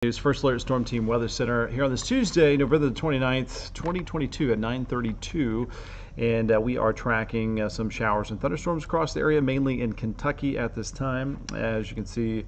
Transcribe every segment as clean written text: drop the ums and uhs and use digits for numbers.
News First Alert Storm Team Weather Center here on this Tuesday, November the 29th, 2022 at 9:32, and we are tracking some showers and thunderstorms across the area, mainly in Kentucky at this time, as you can see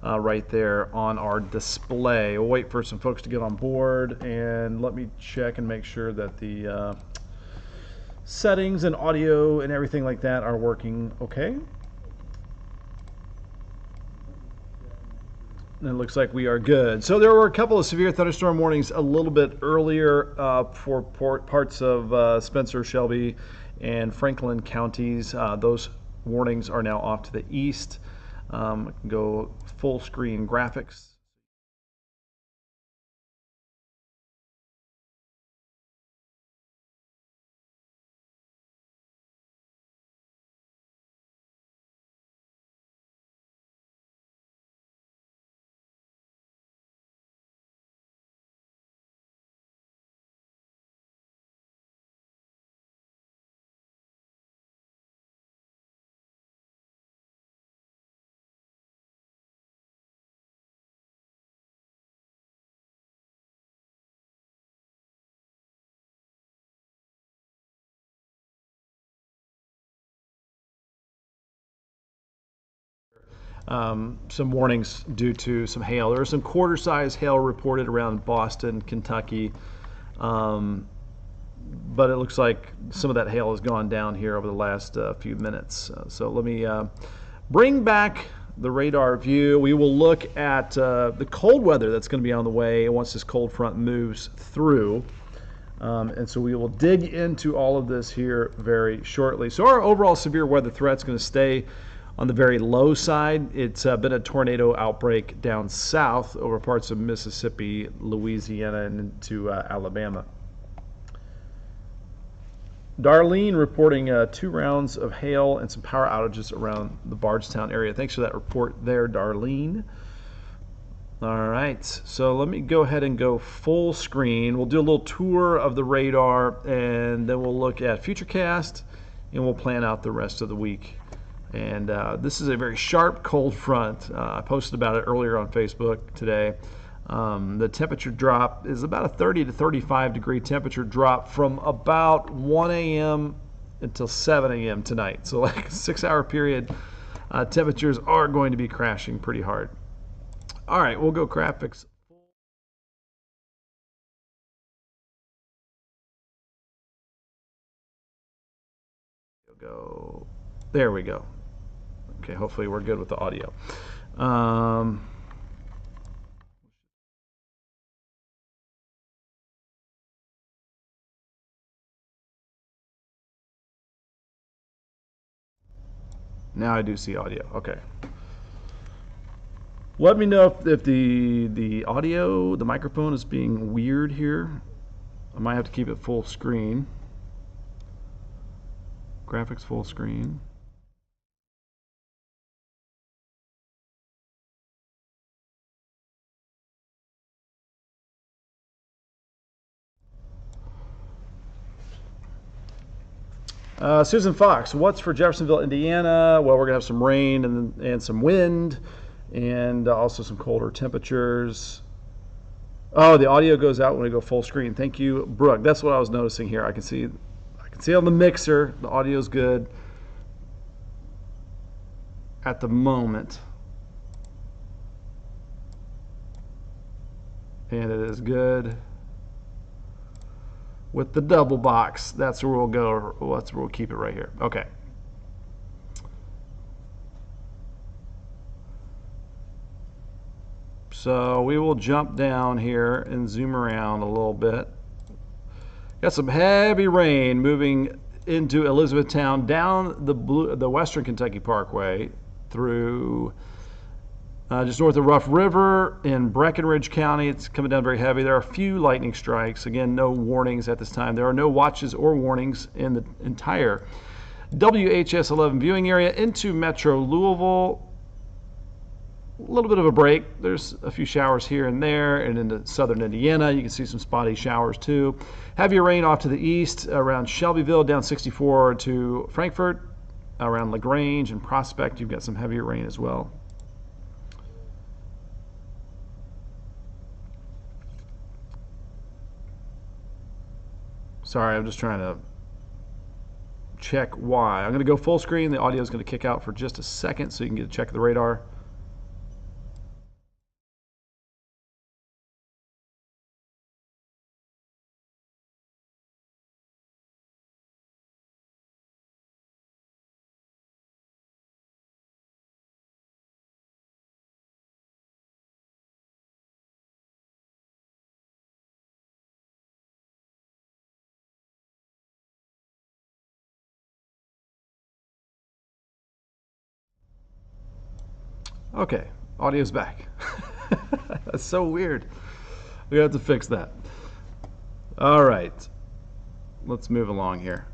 right there on our display. We'll wait for some folks to get on board, and let me check and make sure that the settings and audio and everything like that are working okay. And it looks like we are good. So there were a couple of severe thunderstorm warnings a little bit earlier for parts of Spencer, Shelby, and Franklin counties. Those warnings are now off to the east. I can go full screen graphics. Some warnings due to some hail. There was some quarter-size hail reported around Boston, Kentucky, but it looks like some of that hail has gone down here over the last few minutes. So let me bring back the radar view. We will look at the cold weather that's going to be on the way once this cold front moves through. And so we will dig into all of this here very shortly. So our overall severe weather threat is going to stay on the very low side. It's been a tornado outbreak down south over parts of Mississippi, Louisiana, and into Alabama. Darlene reporting 2 rounds of hail and some power outages around the Bardstown area. Thanks for that report there, Darlene. All right, so let me go ahead and go full screen. We'll do a little tour of the radar, and then we'll look at Futurecast, and we'll plan out the rest of the week. And this is a very sharp cold front. I posted about it earlier on Facebook today. The temperature drop is about a 30 to 35 degree temperature drop from about 1 a.m. until 7 a.m. tonight. So like a 6-hour period, temperatures are going to be crashing pretty hard. All right, we'll go graphics. There we go. Okay, hopefully we're good with the audio. Now I do see audio. Okay. Let me know if the audio, the microphone is being weird here. I might have to keep it full screen. Graphics full screen. Susan Fox, what's for Jeffersonville, Indiana? Well, we're going to have some rain and some wind, and also some colder temperatures. Oh, the audio goes out when we go full screen. Thank you, Brooke. That's what I was noticing here. I can see on the mixer, the audio's good at the moment. And it is good with the double box. That's where we'll go. That's where we'll keep it right here. Okay. So we will jump down here and zoom around a little bit. Got some heavy rain moving into Elizabethtown, down the Western Kentucky Parkway through just north of Rough River in Breckinridge County. It's coming down very heavy. There are a few lightning strikes. Again, no warnings at this time. There are no watches or warnings in the entire WHS 11 viewing area. Into Metro Louisville, a little bit of a break. There's a few showers here and there, and into southern Indiana, you can see some spotty showers too. Heavier rain off to the east around Shelbyville, down 64 to Frankfort. Around LaGrange and Prospect, you've got some heavier rain as well. Sorry, I'm just trying to check why. I'm going to go full screen. The audio is going to kick out for just a second so you can get a check of the radar. Okay, audio's back. That's so weird. We have to fix that. All right, let's move along here.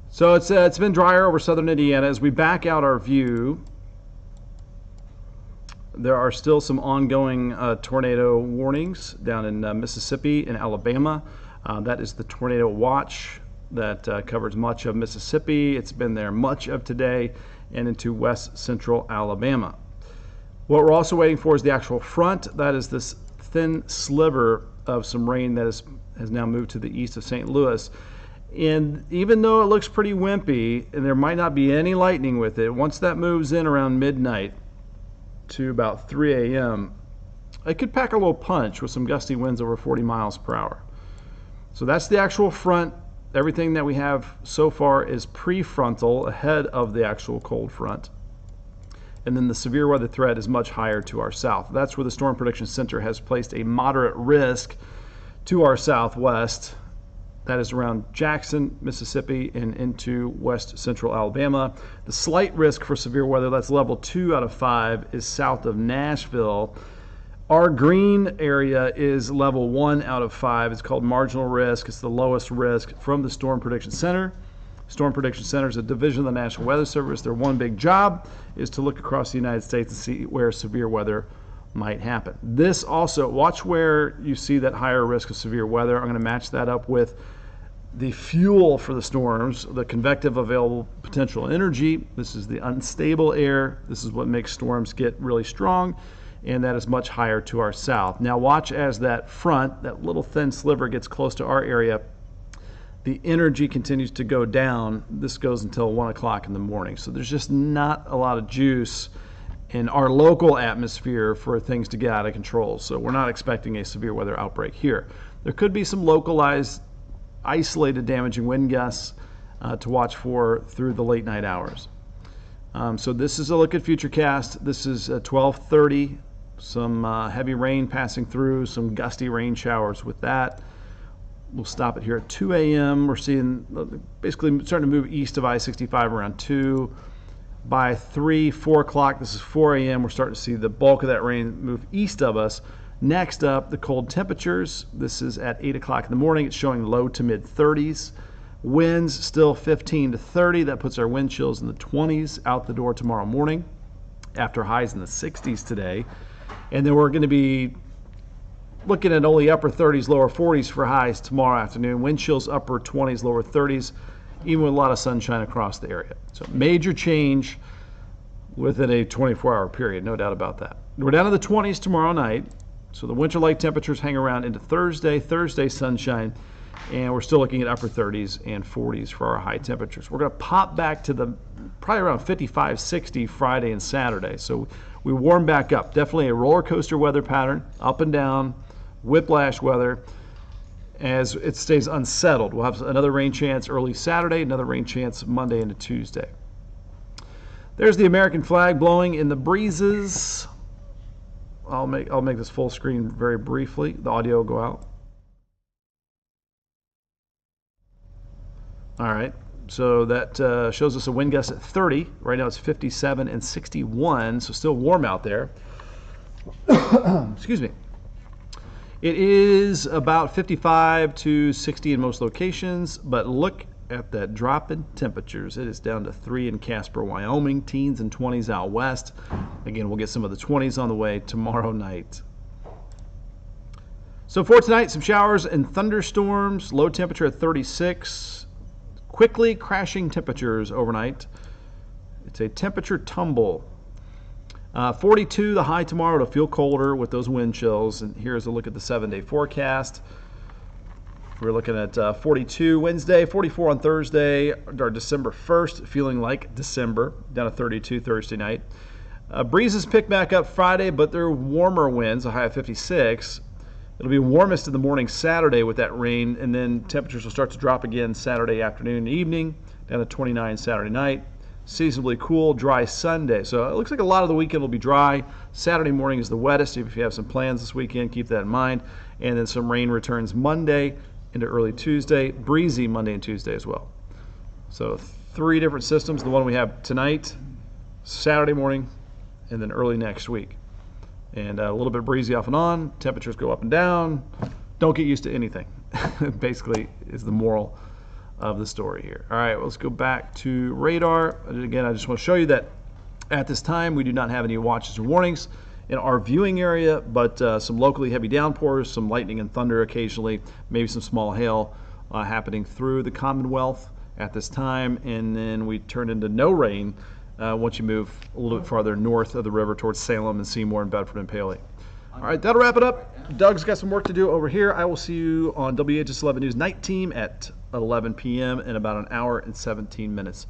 So it's been drier over southern Indiana. As we back out our view, there are still some ongoing tornado warnings down in Mississippi and Alabama. That is the tornado watch that covers much of Mississippi. It's been there much of today and into west central Alabama. What we're also waiting for is the actual front. That is this thin sliver of some rain that has now moved to the east of St. Louis. And even though it looks pretty wimpy and there might not be any lightning with it, once that moves in around midnight to about 3 a.m., it could pack a little punch with some gusty winds over 40 miles per hour. So that's the actual front. Everything that we have so far is prefrontal, ahead of the actual cold front. And then the severe weather threat is much higher to our south. That's where the Storm Prediction Center has placed a moderate risk to our southwest. That is around Jackson, Mississippi, and into west central Alabama. The slight risk for severe weather, that's level 2 out of 5, is south of Nashville. Our green area is level 1 out of 5. It's called marginal risk. It's the lowest risk from the Storm Prediction Center. Storm Prediction Center is a division of the National Weather Service. Their one big job is to look across the United States and see where severe weather might happen. This also, watch where you see that higher risk of severe weather. I'm going to match that up with the fuel for the storms, the convective available potential energy. This is the unstable air. This is what makes storms get really strong, and that is much higher to our south. Now watch as that front, that little thin sliver, gets close to our area. The energy continues to go down. This goes until 1 o'clock in the morning. So there's just not a lot of juice in our local atmosphere for things to get out of control. So we're not expecting a severe weather outbreak here. There could be some localized, isolated damaging wind gusts to watch for through the late night hours. So this is a look at Futurecast. This is 12:30. Some heavy rain passing through, some gusty rain showers with that. We'll stop it here at 2 a.m. We're seeing basically starting to move east of I-65 around 2. By 3, 4 o'clock, this is 4 a.m., we're starting to see the bulk of that rain move east of us. Next up, the cold temperatures. This is at 8 o'clock in the morning. It's showing low to mid 30s. Winds still 15 to 30. That puts our wind chills in the 20s out the door tomorrow morning, after highs in the 60s today. And then we're going to be looking at only upper 30s, lower 40s for highs tomorrow afternoon. Wind chills upper 20s, lower 30s, even with a lot of sunshine across the area. So major change within a 24-hour period, no doubt about that. We're down to the 20s tomorrow night. So the winter-like temperatures hang around into Thursday sunshine, and we're still looking at upper 30s and 40s for our high temperatures. We're going to pop back to the probably around 55, 60 Friday and Saturday. So we warm back up. Definitely a roller coaster weather pattern, up and down, whiplash weather as it stays unsettled. We'll have another rain chance early Saturday, another rain chance Monday into Tuesday. There's the American flag blowing in the breezes. I'll make this full screen very briefly. The audio will go out. All right, so that shows us a wind gust at 30. Right now it's 57 and 61, so still warm out there. Excuse me. It is about 55 to 60 in most locations, but look at that drop in temperatures. It is down to 3 in Casper, Wyoming, teens and 20s out west. Again, we'll get some of the 20s on the way tomorrow night. So for tonight, some showers and thunderstorms, low temperature at 36. Quickly crashing temperatures overnight. It's a temperature tumble. 42 the high tomorrow. It'll feel colder with those wind chills. And here's a look at the 7-day forecast. We're looking at 42 Wednesday, 44 on Thursday, our December 1st, feeling like December, down to 32 Thursday night. Breezes pick back up Friday, but they're warmer winds, a high of 56. It'll be warmest in the morning Saturday with that rain, and then temperatures will start to drop again Saturday afternoon and evening, down to 29 Saturday night. Seasonably cool, dry Sunday. So it looks like a lot of the weekend will be dry. Saturday morning is the wettest. If you have some plans this weekend, keep that in mind. And then some rain returns Monday into early Tuesday. Breezy Monday and Tuesday as well. So 3 different systems. The one we have tonight, Saturday morning, and then early next week. And a little bit breezy off and on. Temperatures go up and down. Don't get used to anything. Basically is the moral of the story here. All right, well, let's go back to radar. And again, I just want to show you that at this time we do not have any watches or warnings in our viewing area, but some locally heavy downpours, some lightning and thunder occasionally, maybe some small hail happening through the Commonwealth at this time, and then we turn into no rain once you move a little bit farther north of the river towards Salem and Seymour and Bedford and Paley. All right, that'll wrap it up. Doug's got some work to do over here. I will see you on WHS 11 News Night Team at 11 p.m. in about an hour and 17 minutes.